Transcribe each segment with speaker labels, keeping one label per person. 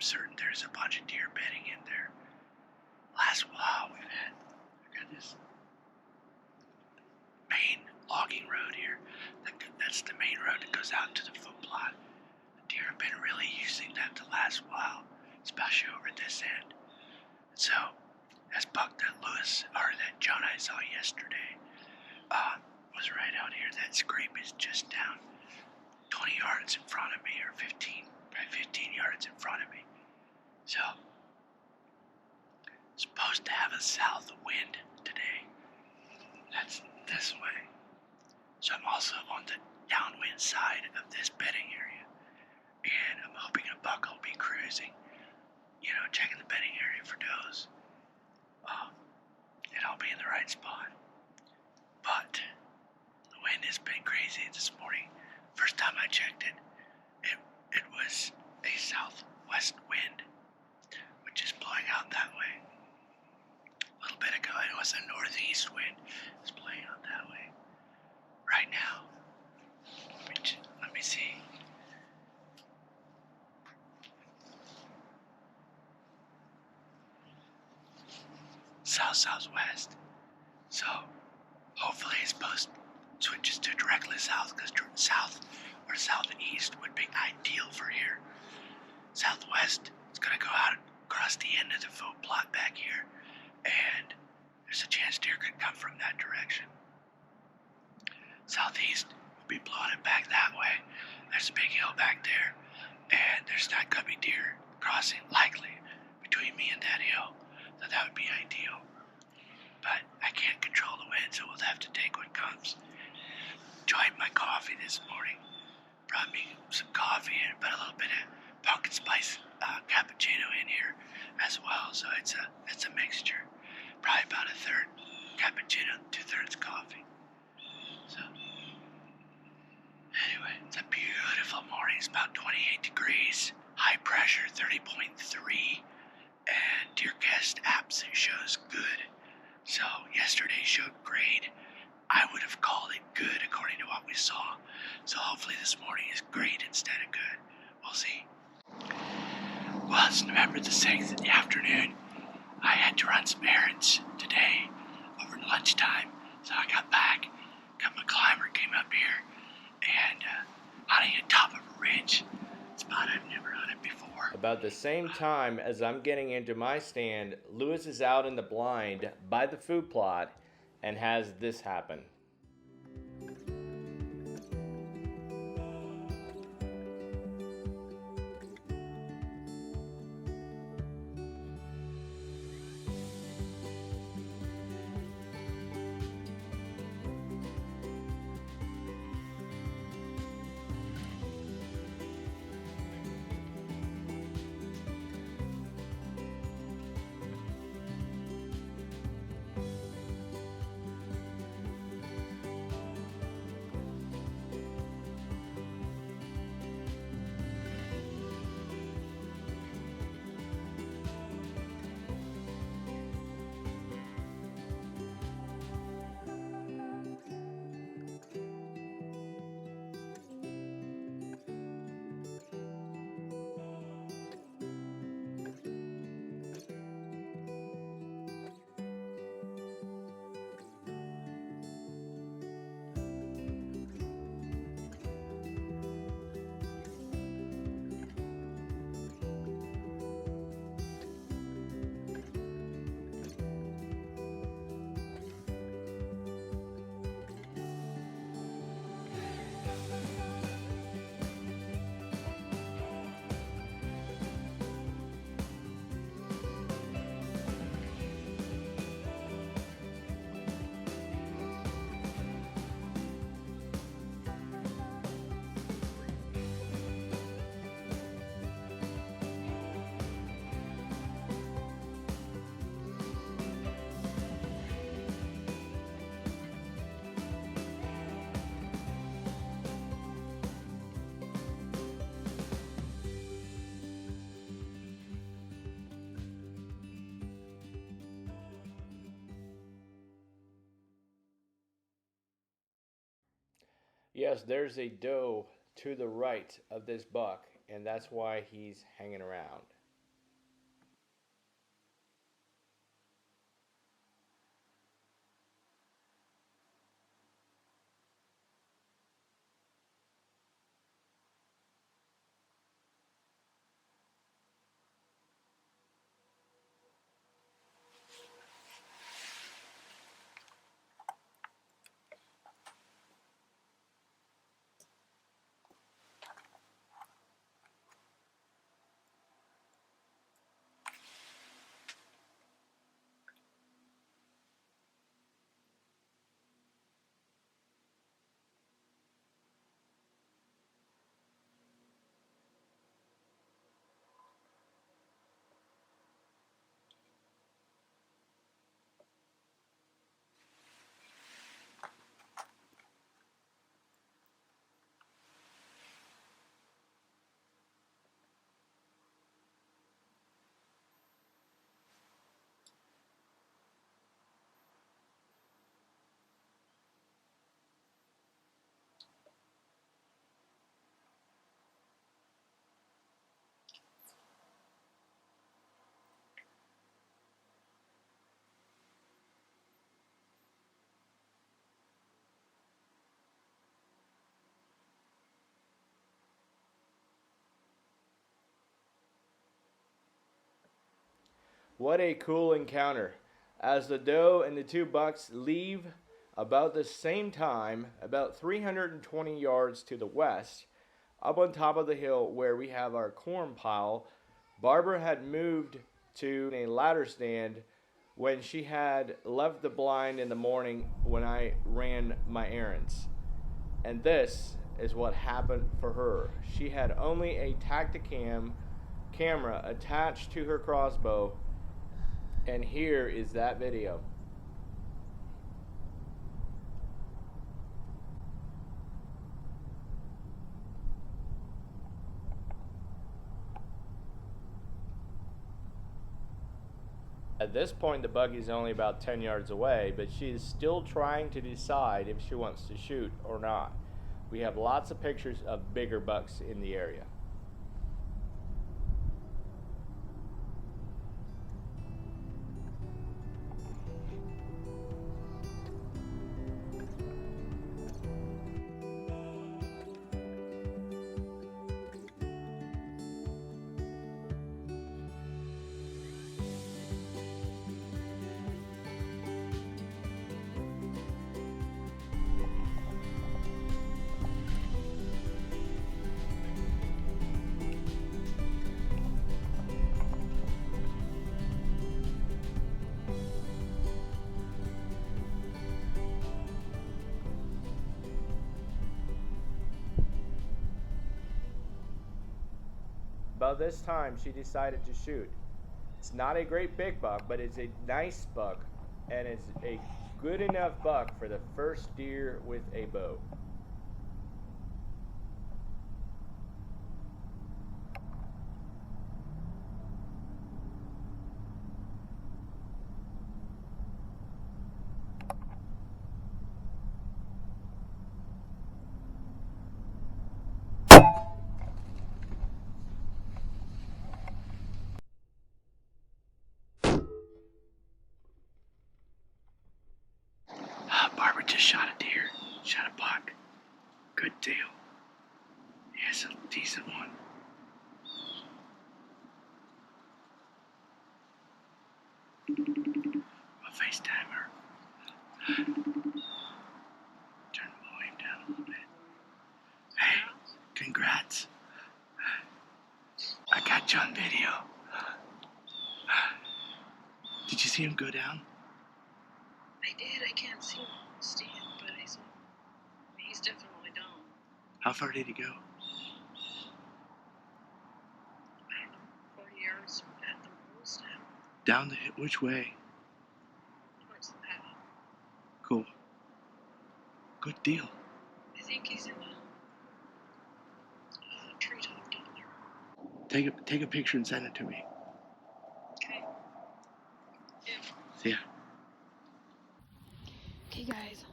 Speaker 1: certain there's a bunch of deer bedding in there. Last while we've got this main logging road here. That's the main road that goes out to the food plot. The deer have been really using that the last while, especially over this end. So, that buck that Jonah I saw yesterday, was right out here. That scrape is just down 20 yards in front of me, or 15 yards in front of me. So, supposed to have a south wind today. That's this way. So I'm also on the downwind side of this bedding area. And I'm hoping a buck will be cruising, checking the bedding area for does. And I'll be in the right spot. But the wind has been crazy this morning. First time I checked it was a southwest wind, which is blowing out that way. A little bit ago, it was a northeast wind. It's blowing out that way. Right now, let me see. South-southwest. So, hopefully it's switches to directly south, because south or southeast would be ideal for here. Southwest, it's going to go out across the end of the food plot back here, and there's a chance deer could come from that direction. Southeast will be blowing it back that way. There's a big hill back there, and there's not going to be deer crossing likely between me and that hill, so that would be ideal. But I can't control the wind, so we'll have to take what comes. Enjoyed my coffee this morning. Brought me some coffee and put a little bit of pumpkin spice cappuccino in here as well, so it's a mixture. Probably about a third cappuccino, 2/3 coffee. So anyway, it's a beautiful morning. It's about 28 degrees, high pressure 30.3, and DeerCast apps shows good. So yesterday showed grade. I would have called it good according to what we saw. So hopefully this morning is great instead of good. We'll see. Well, it's November the 6th in the afternoon. I had to run some errands today over lunchtime. So I got back, got my climber, came up here, and hunting at top of a ridge. It's a spot I've never hunted before.
Speaker 2: About the same time as I'm getting into my stand, Lewis is out in the blind by the food plot and has this happen. Yes, there's a doe to the right of this buck, and that's why he's hanging around. What a cool encounter. As the doe and the two bucks leave about the same time, about 320 yards to the west, up on top of the hill where we have our corn pile, Barbara had moved to a ladder stand when she had left the blind in the morning when I ran my errands. And this is what happened for her. She had only a Tacticam camera attached to her crossbow, and here is that video. At this point, the buggy's only about 10 yards away, but she is still trying to decide if she wants to shoot or not. We have lots of pictures of bigger bucks in the area. About this time, she decided to shoot. It's not a great big buck, but it's a nice buck, and it's a good enough buck for the first deer with a bow.
Speaker 1: Barbara just shot a deer, shot a buck. Good deal. Yes, a decent one. I'll FaceTime her. Turn the volume down a little bit. Hey, congrats. I got you on video. Did you see him go down?
Speaker 3: I did. I can't see him stand, but I saw him. He's definitely down.
Speaker 1: How far did he go?
Speaker 3: I don't know, 40 yards at the most now.
Speaker 1: Down the hill. Which way?
Speaker 3: Towards the path.
Speaker 1: Cool. Good deal.
Speaker 3: I think he's in a treetop down there.
Speaker 1: Take a picture and send it to me.
Speaker 3: Okay. Yeah.
Speaker 1: See ya.
Speaker 3: Okay, guys.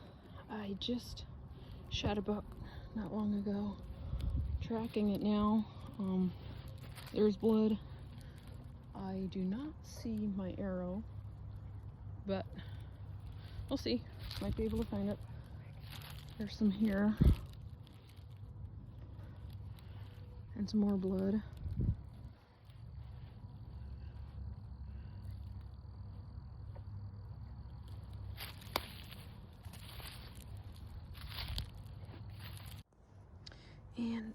Speaker 3: I just shot a buck not long ago. Tracking it now. There's blood. I do not see my arrow, but we'll see. Might be able to find it. There's some here. And some more blood. And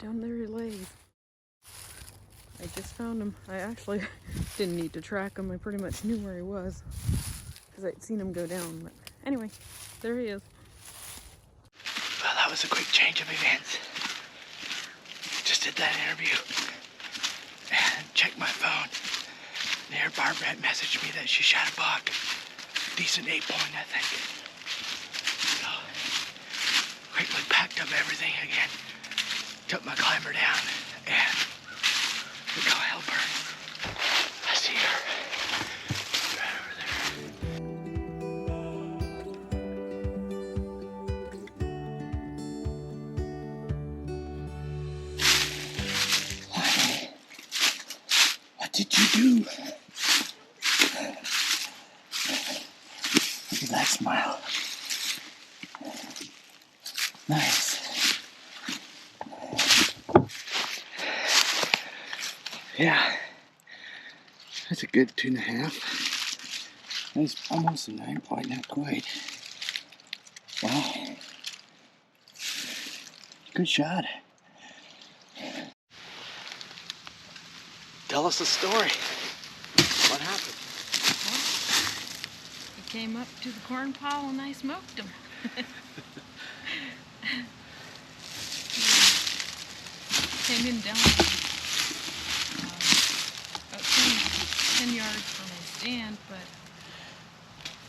Speaker 3: down there he lays. I just found him. I actually didn't need to track him. I pretty much knew where he was because I'd seen him go down. But anyway, there he is.
Speaker 1: Well, that was a quick change of events. Just did that interview and checked my phone. There, Barbara had messaged me that she shot a buck. Decent 8-point, I think. So, quickly packed up everything again. Took my climber down and we go help her. I see her right over there. What did you do? Look at that smile. Nice. Yeah. That's a good 2.5. That's almost a 9 point, not quite. Wow. Good shot. Tell us the story. What happened?
Speaker 3: Well, he came up to the corn pile and I smoked him. Came in down about 10 yards from my stand, but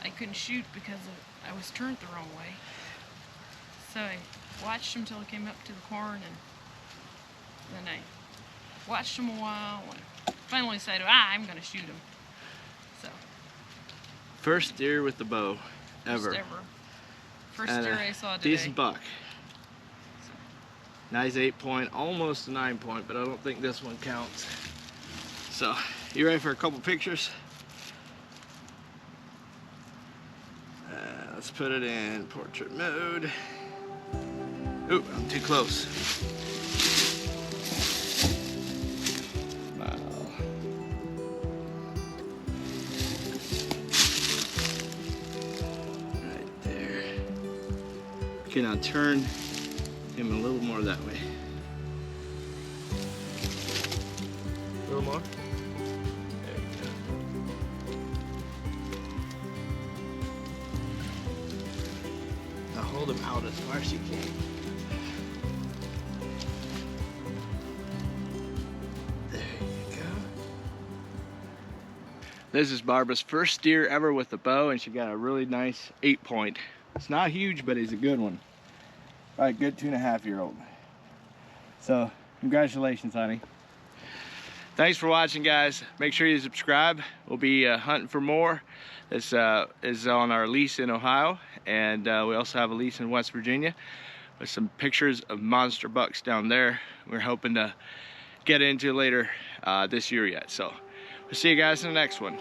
Speaker 3: I couldn't shoot because I was turned the wrong way. So I watched him till he came up to the corn, and then I watched him a while and finally decided, I'm going to shoot him. So.
Speaker 2: First deer with the bow ever.
Speaker 3: First deer I saw today.
Speaker 2: Decent buck. Nice 8 point, almost a 9 point, but I don't think this one counts. So, you ready for a couple pictures? Let's put it in portrait mode. Ooh, I'm too close. Wow. Right there. Okay, now turn him a little more that way. A little more. There you go. Now hold him out as far as you can. There you go. This is Barbara's first deer ever with the bow, and she got a really nice 8 point. It's not huge, but he's a good one. Right, good 2.5-year-old. So, congratulations, honey. Thanks for watching, guys. Make sure you subscribe. We'll be hunting for more. This is on our lease in Ohio, and we also have a lease in West Virginia with some pictures of monster bucks down there. We're hoping to get into later this year yet. So, we'll see you guys in the next one.